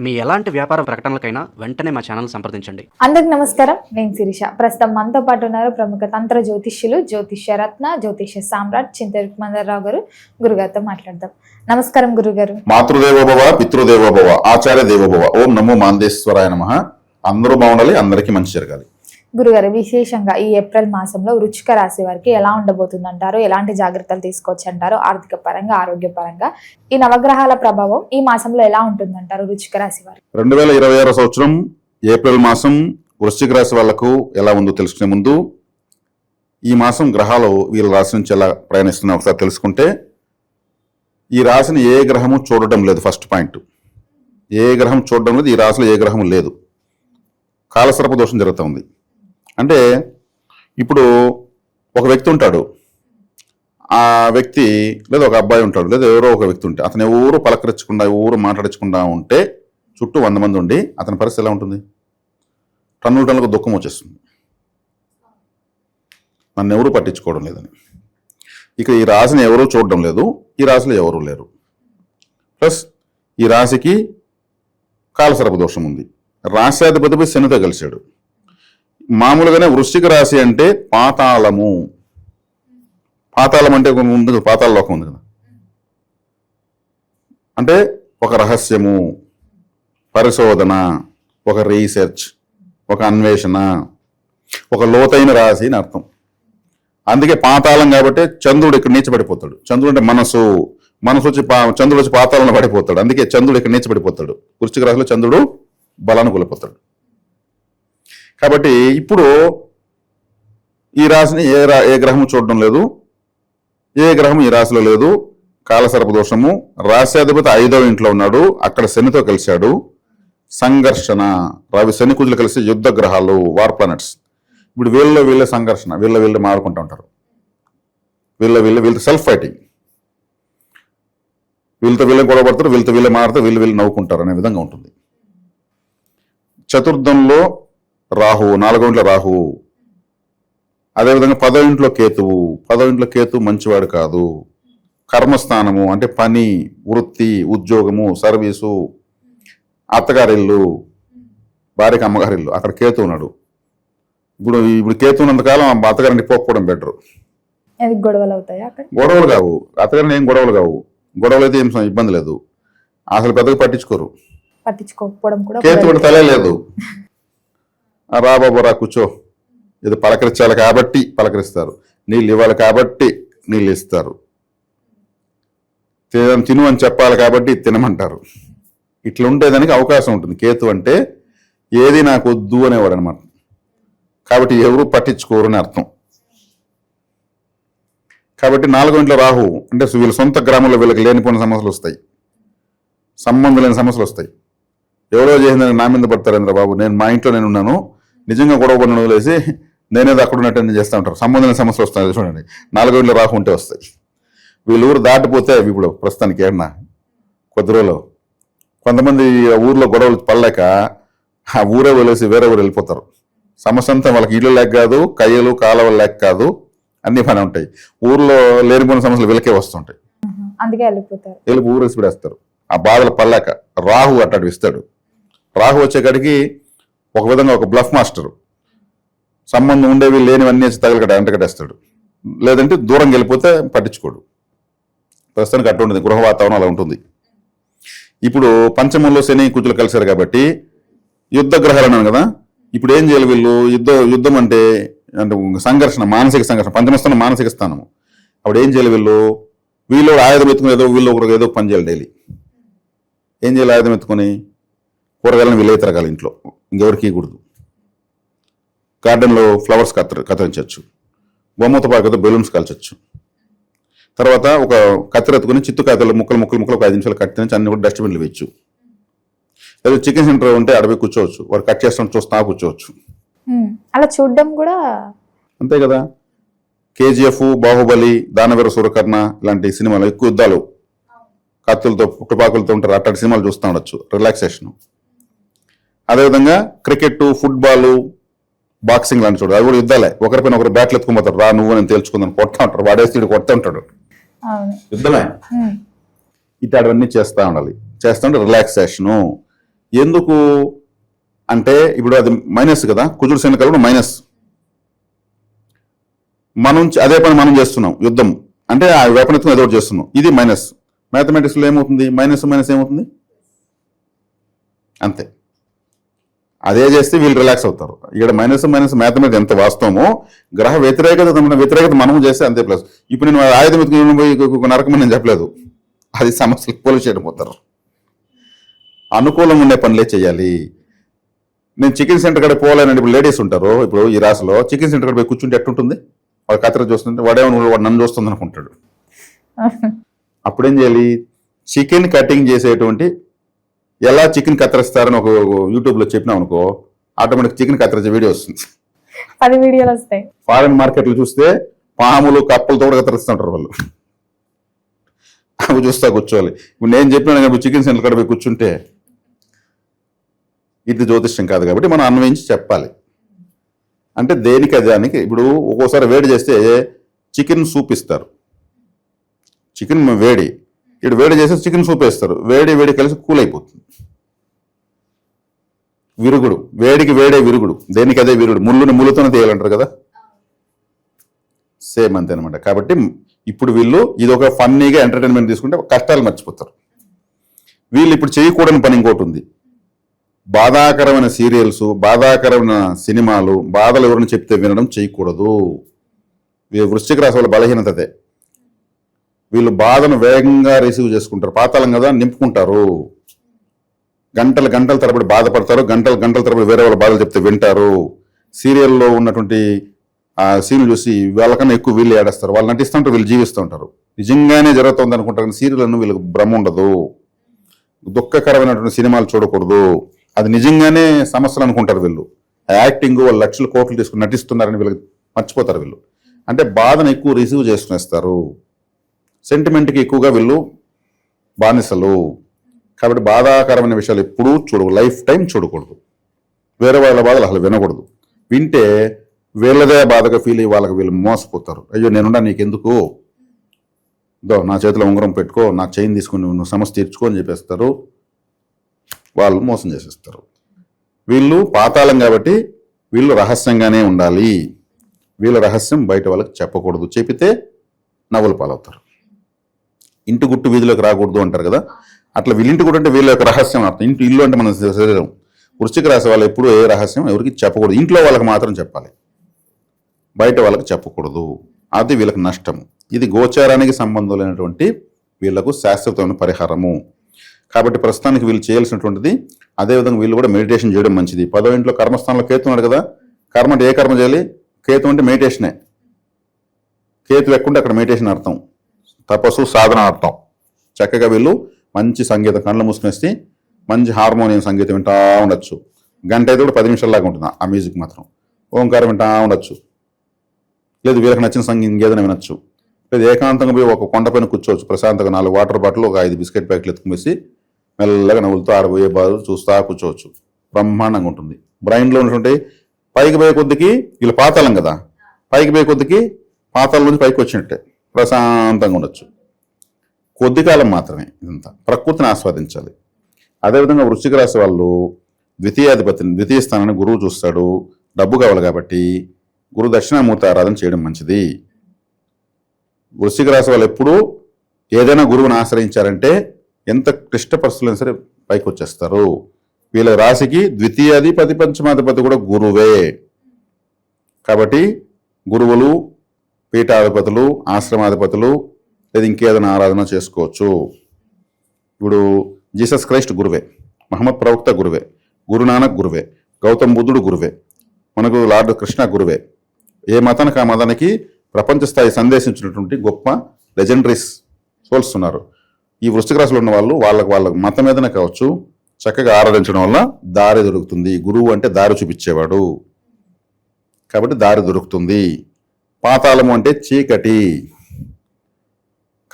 మీ ఎలాంటి వ్యాపార ప్రకటనలకైనా వెంటనే మా ఛానల్ సంప్రదించండి. అందరికి నమస్కారం, నేను శిరీష. ప్రస్తుతం మనతో పాటు ఉన్నారు ప్రముఖ తంత్ర జ్యోతిష్యులు, జ్యోతిష్య రత్న, జ్యోతిష్య సామ్రాట్ చింతరుకు మందరరావు గారు. గురుగారితో మాట్లాడదాం. నమస్కారం గురుగారు. మాతృదేవోభవ, పితృదేవోభవ, ఆచార్య దేవోభవ. ఓం నమో మాందేశ్వరాయ నమః. అందరూ బాగుండాలి, అందరికీ మంచి జరగాలి. గురుగారు, విశేషంగా ఈ ఏప్రిల్ మాసంలో వృశ్చిక రాశి వారికి ఎలా ఉండబోతుంది అంటారు? ఎలాంటి జాగ్రత్తలు తీసుకోవచ్చు అంటారు? ఆర్థిక పరంగా, ఆరోగ్య పరంగా ఈ నవగ్రహాల ప్రభావం ఈ మాసంలో ఎలా ఉంటుందంటారు వృశ్చిక రాశి వారికి? 2026 సంవత్సరం ఏప్రిల్ మాసం వృశ్చిక రాశి వాళ్లకు ఎలా ఉందో తెలుసుకునే ముందు ఈ మాసం గ్రహాలు వీళ్ళ రాశి నుంచి ఎలా ప్రయాణిస్తున్నాయో ఒకసారి తెలుసుకుంటే, ఈ రాశిని ఏ గ్రహము చూడటం లేదు. ఫస్ట్ పాయింట్, ఏ గ్రహం చూడడం లేదు. ఈ రాశిలో ఏ గ్రహం లేదు. కాలసర్ప దోషం జరుగుతుంది. అంటే ఇప్పుడు ఒక వ్యక్తి ఉంటాడు, ఆ వ్యక్తి లేదా ఒక అబ్బాయి ఉంటాడు, లేదా ఎవరో ఒక వ్యక్తి ఉంటే అతను ఎవరు పలకరించకుండా, ఎవరు మాట్లాడించకుండా ఉంటే చుట్టూ 100 మంది ఉండి అతని పరిస్థితి ఎలా ఉంటుంది? టన్నులకు దుఃఖం వచ్చేస్తుంది, నన్ను ఎవరు పట్టించుకోవడం లేదని. ఇక ఈ రాశిని ఎవరూ చూడడం లేదు, ఈ రాశిలో ఎవరూ లేరు. ప్లస్ ఈ రాశికి కాలసర్ప దోషం ఉంది. రాశ్యాధిపతిపై శనితో కలిశాడు. మామూలుగానే వృశ్చిక రాశి అంటే పాతాళము. పాతాళం అంటే ఉంది కదా, పాతాళ లోకం ఉంది కదా. అంటే ఒక రహస్యము, పరిశోధన, ఒక రీసెర్చ్, ఒక అన్వేషణ, ఒక లోతైన రాశి అని అర్థం. అందుకే పాతాళం కాబట్టి చంద్రుడు ఇక్కడ నీచబడిపోతాడు. చంద్రుడు అంటే మనసు వచ్చి చంద్రుడు వచ్చి పాతాళంలో పడిపోతాడు. అందుకే చంద్రుడు ఇక్కడ నీచబడిపోతాడు. వృశ్చిక రాశిలో చంద్రుడు బలాన్ని కోల్పోతాడు. కాబట్టి ఇప్పుడు ఈ రాశిని ఏ గ్రహము చూడడం లేదు, ఏ గ్రహం ఈ రాశిలో లేదు. కాలసర్ప దోషము. రాశ్యాధిపతి 5వ ఇంట్లో ఉన్నాడు, అక్కడ శనితో కలిశాడు. సంఘర్షణ, రవి శని కుజులు కలిసి యుద్ధ గ్రహాలు, వార్ ప్లానెట్స్. ఇప్పుడు వీళ్ళ సంఘర్షణ, వీళ్ళు మారుకుంటూ ఉంటారు. వీళ్ళ సెల్ఫ్ ఫైటింగ్. వీళ్ళతో వీళ్ళే గొడవ పడతారు, వీళ్ళతో వీళ్ళే మారుతారు, వీళ్ళు నవ్వుకుంటారు అనే విధంగా ఉంటుంది. చతుర్థంలో రాహు, 4వ ఇంట్లో రాహు. అదేవిధంగా 10వ ఇంట్లో కేతువు. 10వ ఇంట్లో కేతువు మంచివాడు కాదు. కర్మస్థానము అంటే పని, వృత్తి, ఉద్యోగము, సర్వీసు, అత్తగారిల్లు, భార్యకి అమ్మగారిల్లు, అక్కడ కేతు ఉన్నాడు. ఇప్పుడు కేతు ఉన్నంతకాలం అత్తగారిని పోకపోవడం బెటర్. గొడవలు అవుతాయా? గొడవలు కావు, అత్తగారిని ఏం గొడవలు కావు. గొడవలు అయితే ఏం ఇబ్బంది లేదు, అసలు పెద్దగా పట్టించుకోకపోవడం కూడా. కేతు తలే లేదు. రా బాబు రా కూర్చో, ఇది పలకరించాలి కాబట్టి పలకరిస్తారు, నీళ్ళు ఇవ్వాలి కాబట్టి నీళ్ళు ఇస్తారు, తిను అని చెప్పాలి కాబట్టి తినమంటారు. ఇట్లా ఉండేదానికి అవకాశం ఉంటుంది. కేతు అంటే ఏది నాకు వద్దు అనేవాడు అనమాట. కాబట్టి ఎవరు పట్టించుకోరు అని అర్థం. కాబట్టి 4వ ఇంట్లో రాహు అంటే వీళ్ళ సొంత గ్రామంలో వీళ్ళకి లేనిపోయిన సమస్యలు వస్తాయి, సంబంధం లేని సమస్యలు వస్తాయి. ఎవరో చేసిందని నా మీద పడతారు. బాబు మా ఇంట్లో నేను ఉన్నాను, నిజంగా గొడవ పడిన వదిలేసి నేనేదో అక్కడ ఉన్నట్టు చేస్తూ ఉంటారు. సంబంధం లేని సమస్యలు వస్తాయి. చూడండి, 4వ ఇంట్లో రాహు ఉంటే వస్తాయి. వీళ్ళు ఊరు దాటిపోతే ఇప్పుడు ప్రస్తుతానికి ఏమన్నా కొద్ది రోజులు కొంతమంది ఊర్లో గొడవలు పడలేక ఆ ఊరే వదిలేసి వేరే ఊరు వెళ్ళిపోతారు. సమస్య అంతా వాళ్ళకి ఇల్లు లేక కాదు, కయ్యలు కాలువలు లేక కాదు, అన్ని పని ఉంటాయి. ఊర్లో లేనిపోయిన సమస్యలు వీళ్ళకే వస్తుంటాయి, అందుకే వెళ్ళిపోతారు. వెళ్ళి ఊరు వేసి పెడేస్తారు. ఆ బాధలు పడలేక రాహు అట్టాడు ఇస్తాడు. రాహు వచ్చేకాడికి ఒక విధంగా ఒక బ్లఫ్ మాస్టర్. సంబంధం ఉండేవి లేనివన్నీ అంటకట్టేస్తాడు. లేదంటే దూరం వెళ్ళిపోతే పట్టించుకోడు. ప్రస్తుతానికి అట్టు ఉంటుంది, గృహ వాతావరణం అలా ఉంటుంది. ఇప్పుడు పంచమంలో శని కుజులు కలిశారు కాబట్టి యుద్ధ గ్రహాలు అన్నాను కదా. ఇప్పుడు ఏం చేయాలి వీళ్ళు? యుద్ధం అంటే సంఘర్షణ, మానసిక సంఘర్షణ. పంచమస్థానం మానసిక స్థానము. అప్పుడు ఏం చేయాలి వీళ్ళు ఆయుధం ఎత్తుకుని వీళ్ళు ఒకరికి ఏదో పని చేయాలి. డైలీ ఏం చేయాలి? ఆయుధం ఎత్తుకొని కూరగాయలను వీళ్ళే తిరగాలి, ఇంట్లో ఇంకెవరికి ఇవ్వకూడదు. గార్డెన్లో ఫ్లవర్స్ కత్తిరించవచ్చు, బొమ్మతో పాటు బెలూన్స్ కాల్చవచ్చు. తర్వాత ఒక కత్తిర ఎత్తుకుని చిత్తు కాయలు ముక్కలు ఒక 5 నిమిషాలు కత్తిరించి అన్ని కూడా డస్ట్బిన్లు వేయచ్చు. లేదా చికెన్ సెంటర్ ఉంటే అడవి కూర్చోవచ్చు, వారు కట్ చేస్తాం చూస్తా కూర్చోవచ్చు. అలా చూడడం కూడా అంతే కదా. KGF, బాహుబలి, దానవీర సూరకర్ణ ఇలాంటి సినిమాలు ఎక్కువ యుద్ధాలు, కత్తులతో పుట్టుపాకులతో ఉంటారు. అట్లాంటి సినిమాలు చూస్తూ ఉండొచ్చు, రిలాక్సేషన్. అదేవిధంగా క్రికెట్, ఫుట్బాల్, బాక్సింగ్ లాంటి చూడు, అవి కూడా యుద్ధాలే. ఒకరిపైన ఒకరు బ్యాట్లు ఎత్తుకుపోతారు. రా నువ్వు నేను తేల్చుకుందని కొడతా ఉంటారు, వాడేసి కొడతా ఉంటాడు. యుద్ధమే. ఇట్లాంటివన్నీ చేస్తూ ఉండాలి. చేస్తుంటే రిలాక్సేషను. ఎందుకు అంటే ఇప్పుడు అది మైనస్ కదా, కుజుడు శని కలవడం మైనస్. అదే పని మనం చేస్తున్నాం, యుద్ధం అంటే ఆ వేపనెత్తున ఏదో ఒకటి చేస్తున్నాం, ఇది మైనస్. మ్యాథమెటిక్స్లో ఏమవుతుంది, మైనస్ మైనస్ ఏమవుతుంది, అంతే. అదే చేస్తే వీళ్ళు రిలాక్స్ అవుతారు. ఇక్కడ మైనస్ మైనస్ మ్యాథమెటిక్స్ ఎంత వాస్తవమో గ్రహ వ్యతిరేకత మనం చేస్తే అంతే ప్లస్. ఇప్పుడు నేను ఆయుధం ఎత్తుకుని పోయి నరకమని నేను చెప్పలేదు, అది సమస్యలు పోలీస్ చేయడం పోతారు. అనుకూలంగా ఉండే పనులే చేయాలి. నేను చికెన్ సెంటర్ కాడ పోవాలని ఇప్పుడు లేడీస్ ఉంటారు, ఇప్పుడు ఈ రాశిలో చికెన్ సెంటర్ కాడ పోయి కూర్చుంటే ఎట్టుంటుంది, వాడు కత్తెర చూస్తుంటే వాడు నన్ను చూస్తుంది అనుకుంటాడు. అప్పుడేం చేయాలి, చికెన్ కటింగ్ చేసేటువంటి ఎలా చికెన్ కత్తిరిస్తారని ఒక యూట్యూబ్లో చెప్పినాం అనుకో, ఆటోమేటిక్ చికెన్ కత్తిరించే వీడియో వస్తుంది, 10 వీడియోలు వస్తాయి. ఫారెన్ మార్కెట్లు చూస్తే పాములు కప్పలతో కూడా కత్తిరిస్తుంటారు వాళ్ళు, అవి చూస్తా కూర్చోవాలి. ఇప్పుడు నేను చెప్పినాను చికెన్ సెంటర్ కాడ పోయి కూర్చుంటే ఇది జ్యోతిష్యం కాదు కాబట్టి మనం అన్వయించి చెప్పాలి. అంటే దేనికి దానికి. ఇప్పుడు ఒక్కోసారి వేడి చేస్తే చికెన్ సూప్ ఇస్తారు, చికెన్ వేడి, ఇప్పుడు వేడి చేస్తే చికెన్ సూప్ వేస్తారు, వేడి కలిసి కూల్ అయిపోతుంది. విరుగుడు, వేడికి వేడే విరుగుడు, దేనికి అదే విరుగుడు, ముళ్ళుతోనే తీయాలంటారు కదా, సేమ్ అంతే అనమాట. కాబట్టి ఇప్పుడు వీళ్ళు ఇది ఒక ఫన్నీగా ఎంటర్టైన్మెంట్ తీసుకుంటే కష్టాలు మర్చిపోతారు. వీళ్ళు ఇప్పుడు చేయకూడని పని ఇంకోటి ఉంది, బాధాకరమైన సీరియల్స్, బాధాకరమైన సినిమాలు, బాధలు ఎవరిని చెప్తే వినడం చేయకూడదు. వృశ్చిక రాశి వాళ్ళ బలహీనత అదే. వీళ్ళు బాధను వేగంగా రిసీవ్ చేసుకుంటారు, పాతాళం కదా నింపుకుంటారు, గంటల తరబడి బాధపడతారు, గంటల తరబడి వేరే వాళ్ళ బాధలు చెప్తే వింటారు. సీరియల్లో ఉన్నటువంటి ఆ సీన్లు చూసి వాళ్ళకన్నా ఎక్కువ వీళ్ళు ఏడేస్తారు, వాళ్ళు నటిస్తుంటారు, వీళ్ళు జీవిస్తూ ఉంటారు. నిజంగానే జరుగుతుంది అనుకుంటారు కానీ సీరియల్ వీళ్ళకి భ్రమ ఉండదు. దుఃఖకరమైనటువంటి సినిమాలు చూడకూడదు, అది నిజంగానే సమస్యలు అనుకుంటారు వీళ్ళు. యాక్టింగ్ వాళ్ళు లక్షల కోట్లు తీసుకుని నటిస్తున్నారని వీళ్ళకి మర్చిపోతారు వీళ్ళు. అంటే బాధను ఎక్కువ రిసీవ్ చేసుకునేస్తారు, సెంటిమెంట్కి ఎక్కువగా వీళ్ళు బానిసలు. కాబట్టి బాధాకరమైన విషయాలు ఎప్పుడూ లైఫ్ టైం చూడకూడదు, వేరే వాళ్ళ బాధలు అసలు వినకూడదు. వింటే వీళ్ళదే బాధగా ఫీల్ అయ్యి వాళ్ళకి వీళ్ళు మోసపోతారు. అయ్యో నేనున్నా నీకెందుకు, నా చేతిలో ఉంగరం పెట్టుకో, నా చైన్ తీసుకుని నువ్వు సమస్య తీర్చుకో అని చెప్పేస్తారు, వాళ్ళు మోసం చేసేస్తారు. వీళ్ళు పాతాళం కాబట్టి వీళ్ళు రహస్యంగానే ఉండాలి, వీళ్ళ రహస్యం బయట వాళ్ళకి చెప్పకూడదు, చెబితే నవ్వులు పాలవుతారు. ఇంటి గుట్టు వీధిలోకి రాకూడదు అంటారు కదా, అట్లా వీళ్ళింటి గుట్టు అంటే వీళ్ళ యొక్క రహస్యం అర్థం. ఇల్లు అంటే మన శరీరం. వృశ్చిక రాశి వాళ్ళు ఎప్పుడు ఏ రహస్యం ఎవరికి చెప్పకూడదు, ఇంట్లో వాళ్ళకి మాత్రం చెప్పాలి, బయట వాళ్ళకి చెప్పకూడదు. అది వీళ్ళకి నష్టం. ఇది గోచారానికి సంబంధం లేనటువంటి వీళ్లకు శాశ్వతమైన పరిహారము. కాబట్టి ప్రస్తుతానికి వీళ్ళు చేయాల్సినటువంటిది అదేవిధంగా వీళ్ళు కూడా మెడిటేషన్ చేయడం మంచిది. 10వ ఇంట్లో కర్మస్థానంలో కేతు ఉన్నాడు కదా, కర్మ అంటే ఏ కర్మ చేయాలి, కేతు అంటే మెడిటేషనే. కేతు ఎక్కుంటే అక్కడ మెడిటేషన్ అర్థం, తపస్సు సాధన అర్థం. చక్కగా వీళ్ళు మంచి సంగీతం కళ్ళు మూసుకునేసి మంచి హార్మోనియం సంగీతం వింటా ఉండొచ్చు. గంట అయితే కూడా 10 నిమిషాలలాగా ఉంటుంది ఆ మ్యూజిక్ మాత్రం. ఓంకారం వింటా ఉండొచ్చు, లేదు వీళ్ళకి నచ్చిన సంగీతం ఏదైనా వినొచ్చు, లేదు ఏకాంతంగా పోయి ఒక కొండపైన కూర్చోవచ్చు ప్రశాంతంగా, 4 వాటర్ బాటిల్ ఒక 5 బిస్కెట్ ప్యాకెట్లు ఎత్తుకునేసి మెల్లగా నవ్వులతో ఆడబోయే బాధలు చూస్తా కూర్చోవచ్చు, బ్రహ్మాండంగా ఉంటుంది. బ్రెయిన్లో ఉన్నటువంటి పైకి పోయే కొద్దికి వీళ్ళు పాతాళం కదా, పైకి పోయే కొద్దికి పాతాళం నుంచి పైకి వచ్చినట్టే ప్రశాంతంగా ఉండొచ్చు. కొద్ది కాలం మాత్రమే ఇదంతా, ప్రకృతిని ఆస్వాదించాలి. అదేవిధంగా వృశ్చిక రాశి వాళ్ళు ద్వితీయ స్థానాన్ని గురువు చూస్తాడు, డబ్బు కావాలి కాబట్టి గురు దక్షిణామూర్తి ఆరాధన చేయడం మంచిది. వృశ్చిక రాశి వాళ్ళు ఎప్పుడూ ఏదైనా గురువుని ఆశ్రయించారంటే ఎంత క్లిష్ట పరిస్థితులైనా సరే పైకి వచ్చేస్తారు. వీళ్ళ రాశికి ద్వితీయాధిపతి పంచమాధిపతి కూడా గురువే. కాబట్టి గురువులు, పీఠాధిపతులు, ఆశ్రమాధిపతులు లేదా ఇంకేదైనా ఆరాధన చేసుకోవచ్చు. ఇప్పుడు జీసస్ క్రైస్ట్ గురువే, మహమ్మద్ ప్రవక్త గురువే, గురునానక్ గురువే, గౌతమ్ బుద్ధుడు గురువే, మనకు లార్డ్ కృష్ణ గురువే. ఏ మతానికి ఆ మతానికి ప్రపంచ స్థాయి సందేశించినటువంటి గొప్ప లెజెండరీస్ సోల్స్ ఉన్నారు. ఈ వృశ్చిక రాశిలో ఉన్న వాళ్ళు వాళ్ళ మతం మీదనే కావచ్చు చక్కగా ఆరాధించడం వల్ల దారి దొరుకుతుంది. గురువు అంటే దారి చూపించేవాడు కాబట్టి దారి దొరుకుతుంది. పాతాళము అంటే చీకటి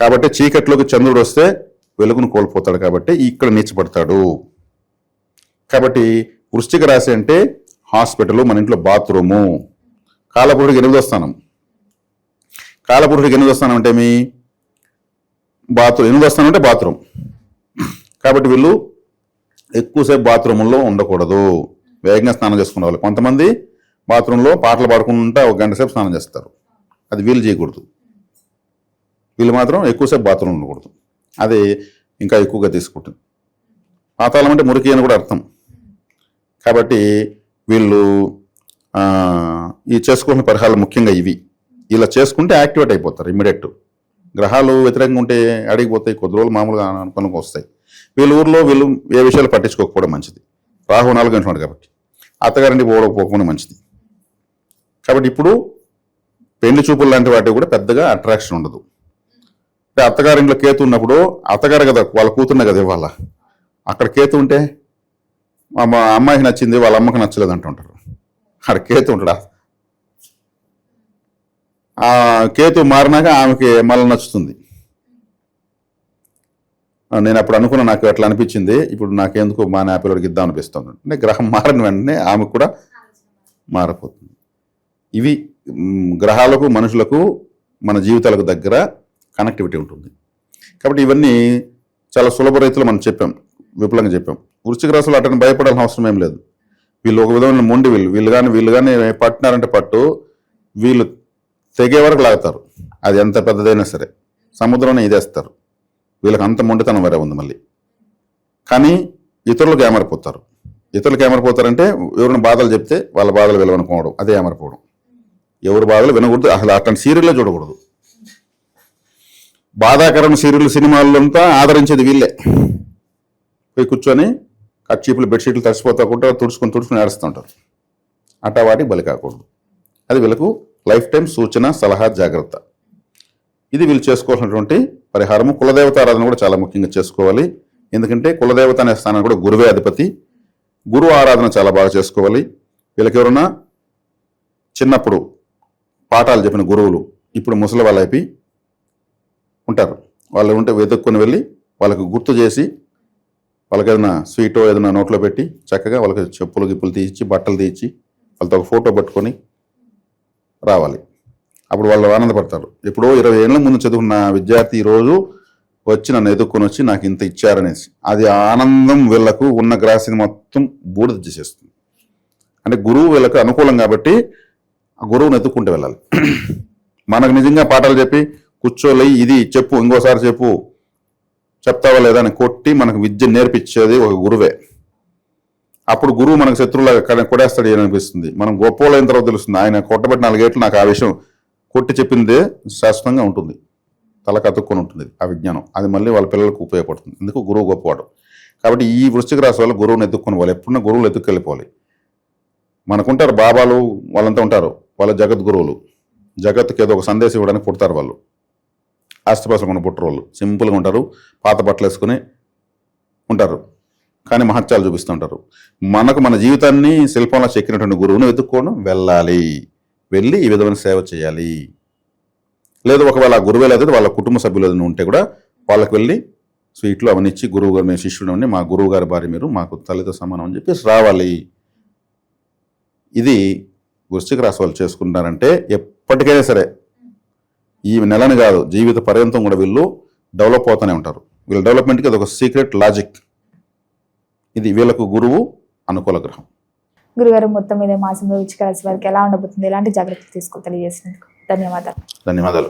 కాబట్టి చీకట్లోకి చంద్రుడు వస్తే వెలుగును కోల్పోతాడు కాబట్టి ఇక్కడ నీచపడతాడు. కాబట్టి వృశ్చిక రాశి అంటే హాస్పిటల్, మన ఇంట్లో బాత్రూము. కాలపురుడికి 8వ స్థానం. కాలపురుడికి 8వ స్థానం అంటే ఏమి, బాత్రూమ్. 8వ స్థానం అంటే బాత్రూమ్. కాబట్టి వీళ్ళు ఎక్కువసేపు బాత్రూంలో ఉండకూడదు, వేగంగా స్నానం చేసుకునే వాళ్ళు. కొంతమంది బాత్రూంలో పాటలు పాడుకుంటా 1 గంట సేపు స్నానం చేస్తారు, అది వీళ్ళు చేయకూడదు. వీళ్ళు మాత్రం ఎక్కువసేపు బాత్రూంలో ఉండకూడదు, అది ఇంకా ఎక్కువగా తీసుకుంటుంది. పాతాళం అంటే మురికి అని కూడా అర్థం. కాబట్టి వీళ్ళు ఈ చేసుకున్న పరిహారాలు ముఖ్యంగా ఇవి. ఇలా చేసుకుంటే యాక్టివేట్ అయిపోతారు ఇమ్మీడియట్. గ్రహాలు వ్యతిరేకంగా ఉంటే అడిగిపోతాయి, కొద్ది రోజులు మామూలుగా అనుకూలంగా వస్తాయి. వీళ్ళ ఊర్లో వీళ్ళు ఏ విషయాలు పట్టించుకోకపోవడం మంచిది. రాహు 4 గంటలు ఉన్నాడు కాబట్టి అత్తగారింటి పోకపోవడం మంచిది. కాబట్టి ఇప్పుడు పెళ్లి చూపులు లాంటి వాటికి కూడా పెద్దగా అట్రాక్షన్ ఉండదు. అత్తగారింట్లో కేతు ఉన్నప్పుడు అత్తగారు కదా వాళ్ళ కూతురునే కదా ఇవ్వాల. అక్కడ కేతు ఉంటే మా అమ్మాయికి నచ్చింది వాళ్ళ అమ్మకి నచ్చలేదు అంటుంటారు. అక్కడ కేతు ఉంటాడా? ఆ కేతు మారినాక ఆమెకి మళ్ళీ నచ్చుతుంది. నేను అప్పుడు అనుకున్నా, నాకు అట్లా అనిపించింది, ఇప్పుడు నాకెందుకు మా నాపిలోడికి ఇద్దాం అనిపిస్తుంది. అంటే గ్రహం మారిన వెంటనే ఆమెకు కూడా మారిపోతుంది. ఇవి గ్రహాలకు మనుషులకు మన జీవితాలకు దగ్గర కనెక్టివిటీ ఉంటుంది. కాబట్టి ఇవన్నీ చాలా సులభ రీతిలో మనం చెప్పాం, విపులంగా చెప్పాం. వృశ్చిక రాశులు అటని భయపడాల్సిన అవసరం ఏం లేదు. వీళ్ళు ఒక విధమైన మొండి, వీళ్ళు కానీ పట్టినారంటే పట్టు, వీళ్ళు తెగే వరకు లాగుతారు. అది ఎంత పెద్దదైనా సరే సముద్రంలో ఇదేస్తారు. వీళ్ళకి అంత మొండితనం వేరే ఉంది మళ్ళీ. కానీ ఇతరులకు ఏమరిపోతారు. ఇతరులకు ఏమరిపోతారంటే ఎవరైనా బాధలు చెప్తే వాళ్ళ బాధలు విలువనుకోవడం, అదే ఏమరిపోవడం. ఎవరి బాధలు వినకూడదు, అసలు అట్లాంటి సీరియల్లో చూడకూడదు. బాధాకరమైన సీరియల్ సినిమాలంతా ఆదరించేది వీళ్ళే. పోయి కూర్చొని కట్చీపులు బెడ్షీట్లు తడిసిపోతాకుండా తుడుచుకుని ఏడుస్తుంటారు. అట్టా వాటికి బలి కాకూడదు. అది వీళ్ళకు లైఫ్ టైం సూచన, సలహా, జాగ్రత్త. ఇది వీళ్ళు చేసుకోవాల్సినటువంటి పరిహారము. కులదేవత ఆరాధన కూడా చాలా ముఖ్యంగా చేసుకోవాలి. ఎందుకంటే కులదేవత అనే స్థానం కూడా గురువే అధిపతి. గురువు ఆరాధన చాలా బాగా చేసుకోవాలి. వీళ్ళకి ఎవరైనా చిన్నప్పుడు పాఠాలు చెప్పిన గురువులు ఇప్పుడు ముసలి వాళ్ళు అయిపోయి ఉంటారు, వాళ్ళు ఉంటే వెతుక్కొని వెళ్ళి వాళ్ళకి గుర్తు చేసి వాళ్ళకి ఏదైనా స్వీటో ఏదైనా నోట్లో పెట్టి చక్కగా వాళ్ళకి చెప్పులు గిప్పులు తీయించి బట్టలు తీయించి వాళ్ళతో ఒక ఫోటో పట్టుకొని రావాలి. అప్పుడు వాళ్ళు ఆనందపడతారు. ఎప్పుడో 20 ఏళ్ళ ముందు చదువుకున్న విద్యార్థి ఈరోజు వచ్చి నన్ను ఎదుర్కొని వచ్చి నాకు ఇంత ఇచ్చారనేసి, అది ఆనందం వీళ్ళకు ఉన్న గ్రాసిని మొత్తం బూడిద చేసేస్తుంది. అంటే గురువు వీళ్ళకు అనుకూలం కాబట్టి ఆ గురువుని ఎత్తుక్కుంటూ వెళ్ళాలి. మనకు నిజంగా పాఠాలు చెప్పి కూర్చోలే ఇది చెప్పు, ఇంకోసారి చెప్పు, చెప్తావా లేదా అని కొట్టి మనకు విద్య నేర్పించేది ఒక గురువే. అప్పుడు గురువు మనకు శత్రువులాగా కొడేస్తాడు అనిపిస్తుంది. మనం గొప్పలైన తర్వాత తెలుస్తుంది, ఆయన కొట్టబెట్టి 4 ఏళ్ళు నాకు ఆ విషయం కొట్టి చెప్పిందే శాశ్వతంగా ఉంటుంది, తలకు అతుక్కొని ఉంటుంది ఆ విజ్ఞానం. అది మళ్ళీ వాళ్ళ పిల్లలకు ఉపయోగపడుతుంది. ఎందుకు గురువు గొప్పవాడు. కాబట్టి ఈ వృశ్చిక రాశి వాళ్ళు గురువుని ఎత్తుక్కొని వాళ్ళు ఎప్పుడన్నా గురువులు ఎత్తుకెళ్ళిపోవాలి. మనకుంటారు బాబాలు, వాళ్ళంతా ఉంటారు, వాళ్ళ జగద్గురువులు. జగత్తుకి ఏదో ఒక సందేశం ఇవ్వడానికి పుడతారు వాళ్ళు. ఆస్తిపాస్తులు కొన్ని పుట్టరు వాళ్ళు, సింపుల్గా ఉంటారు, పాత బట్టలు వేసుకుని ఉంటారు, కానీ మహత్యాలు చూపిస్తుంటారు. మనకు మన జీవితాన్ని శిల్పంలో చెక్కినటువంటి గురువును వెతుక్కోవడం వెళ్ళాలి, వెళ్ళి ఈ విధమైన సేవ చేయాలి. లేదు ఒకవేళ ఆ గురువే లేదు వాళ్ళ కుటుంబ సభ్యులు ఏదైనా ఉంటే కూడా వాళ్ళకి వెళ్ళి స్వీట్లు అవన్నీ ఇచ్చి, గురువు గారు మేము శిష్యుడు అని, మా గురువు గారి భార్య మీరు, మాకు తల్లితో సమానం అని చెప్పేసి రావాలి. ఇది వృశ్చిక రాశి వాళ్ళు చేసుకుంటారంటే ఎప్పటికైనా సరే ఈ నెలని కాదు జీవిత పర్యంతం కూడా వీళ్ళు డెవలప్ అవుతూనే ఉంటారు. వీళ్ళ డెవలప్మెంట్కి అది ఒక సీక్రెట్ లాజిక్. ఇది వీళ్ళకు గురువు అనుకూల గ్రహం. గురుగారు, మొత్తం మీద మాసంలో వృశ్చిక రాశి వారికి ఎలా ఉండబోతుంది, ఎలాంటి జాగ్రత్తలు తెలియజేసినందుకు ధన్యవాదాలు. ధన్యవాదాలు.